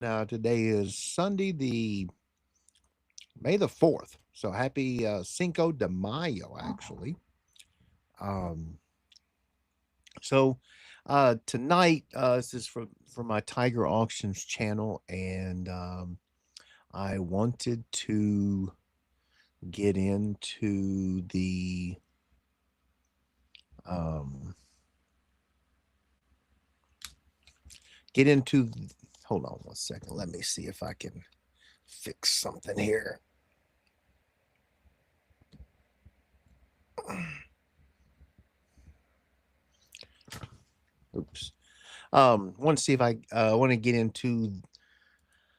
Now today is Sunday, the May the 4th. So happy Cinco de Mayo, actually. Um, so tonight, this is for my Tiger Auctions channel, and I wanted to get into the um, get into. Hold on one second. Let me see if I can fix something here. Oops. Want to see if I want to get into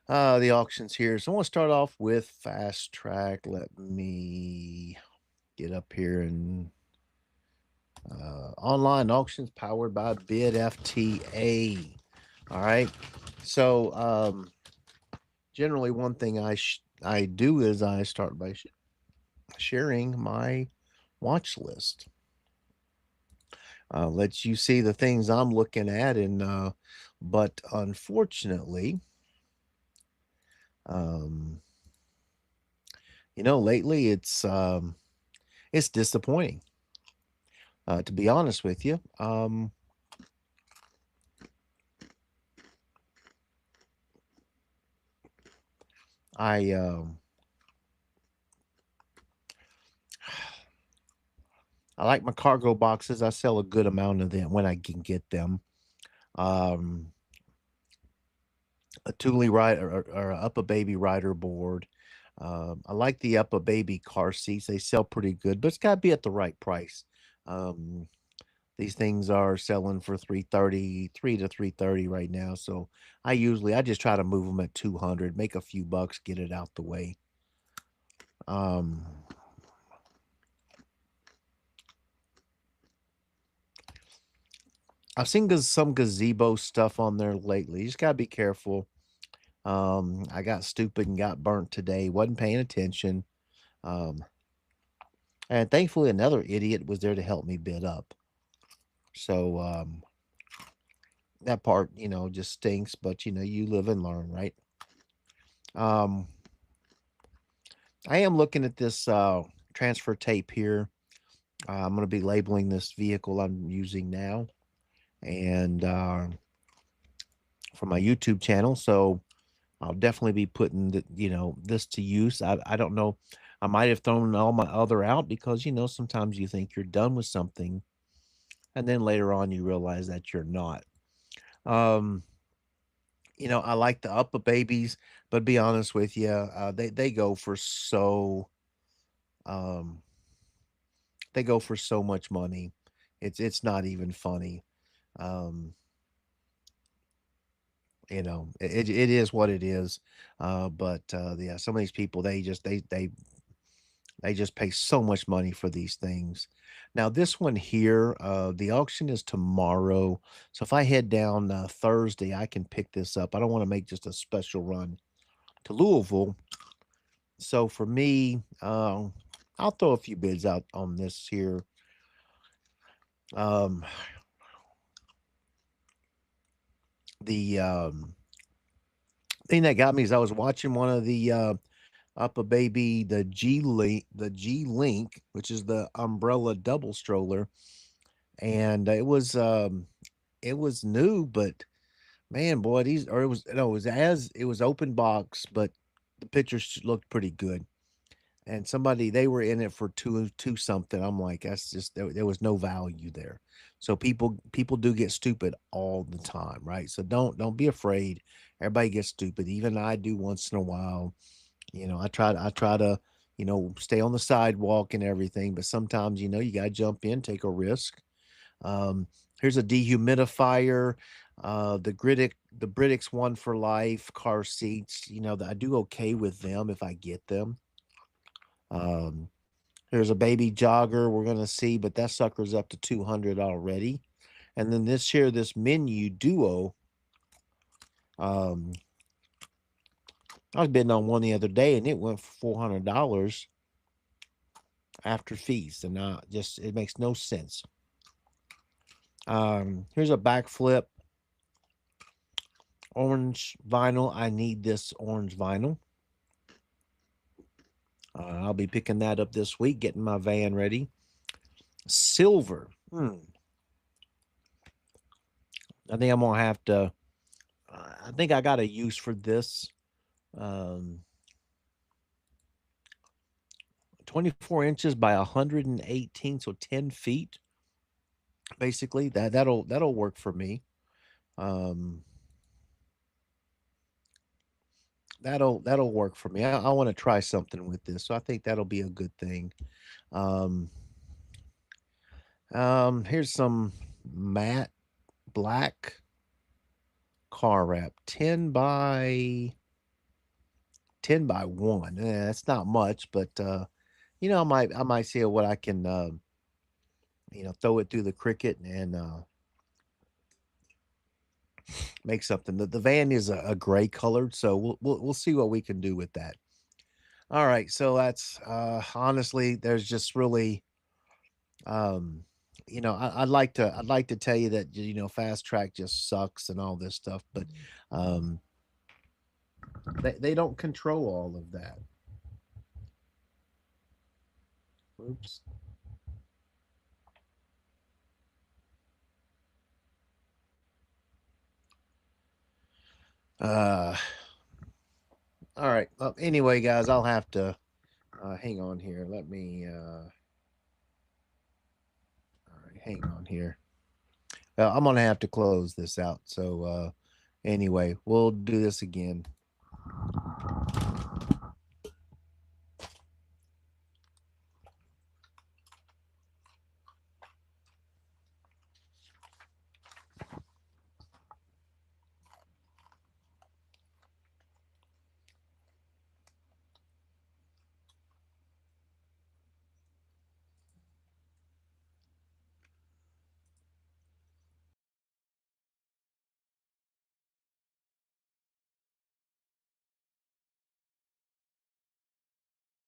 the auctions here. So I want to start off with Fast Track. Let me get up here and online auctions powered by Bid FTA. All right. So generally, one thing I do is I start by sharing my watch list. Lets you see the things I'm looking at, and but unfortunately, um, lately it's disappointing. To be honest with you, I I like my cargo boxes. I sell a good amount of them when I can get them. Um, a Thule rider or a Up a Baby rider board. I like the Up a Baby car seats. They sell pretty good, but it's got to be at the right price. Um, these things are selling for 330, 3 to 330 right now. So I just try to move them at 200, make a few bucks, get it out the way. Um, I've seen some gazebo stuff on there lately. You just gotta be careful. I got stupid and got burnt today. Wasn't paying attention. Um, and thankfully, another idiot was there to help me bid up. So that part, just stinks. But you live and learn, right? Um, I am looking at this transfer tape here. I'm going to be labeling this vehicle I'm using now, and for my YouTube channel. So I'll definitely be putting this to use. I don't know. I might have thrown all my other out because sometimes you think you're done with something, and then later on you realize that you're not. Um, I like the Upper Babies, but be honest with you, they go for um they go for so much money. It's not even funny. Um, it is what it is. But yeah, some of these people they just pay so much money for these things. Now, this one here, the auction is tomorrow. So if I head down Thursday, I can pick this up. I don't want to make just a special run to Louisville. So for me, I'll throw a few bids out on this here. Um, the thing that got me is I was watching one of the up a baby the G Link, which is the umbrella double stroller, and it was new, but man, boy, these or it was no, it was open box, but the pictures looked pretty good. And somebody they were in it for two something. I'm like, that's just there was no value there. So people do get stupid all the time, right? So don't be afraid. Everybody gets stupid. Even I do once in a while. I try to stay on the sidewalk and everything, but sometimes you got to jump in, take a risk. Um, Here's a dehumidifier. The Britics One for Life car seats. I do okay with them if I get them. Um, There's a baby jogger we're gonna see, but that sucker's up to 200 already. And then this menu duo. Um, I was bidding on one the other day, and it went for $400 after fees, and just it makes no sense. Here's a backflip orange vinyl. I need this orange vinyl. I'll be picking that up this week, getting my van ready. Silver. I think I'm gonna have to. I think I got a use for this. 24 inches by 118, so 10 feet. Basically, that'll work for me. That'll work for me. I want to try something with this, so I think that'll be a good thing. Here's some matte black car wrap, 10 by 1. That's not much, but I might see what I can throw it through the Cricut and make something. The van is a gray colored, so we'll see what we can do with that. All right, so that's honestly, there's just really, I'd like to tell you that Fast Track just sucks and all this stuff, but they don't control all of that. Oops. Uh, all right. Well, anyway, guys, I'll have to hang on here. Let me. All right, hang on here. I'm gonna have to close this out. So anyway, we'll do this again.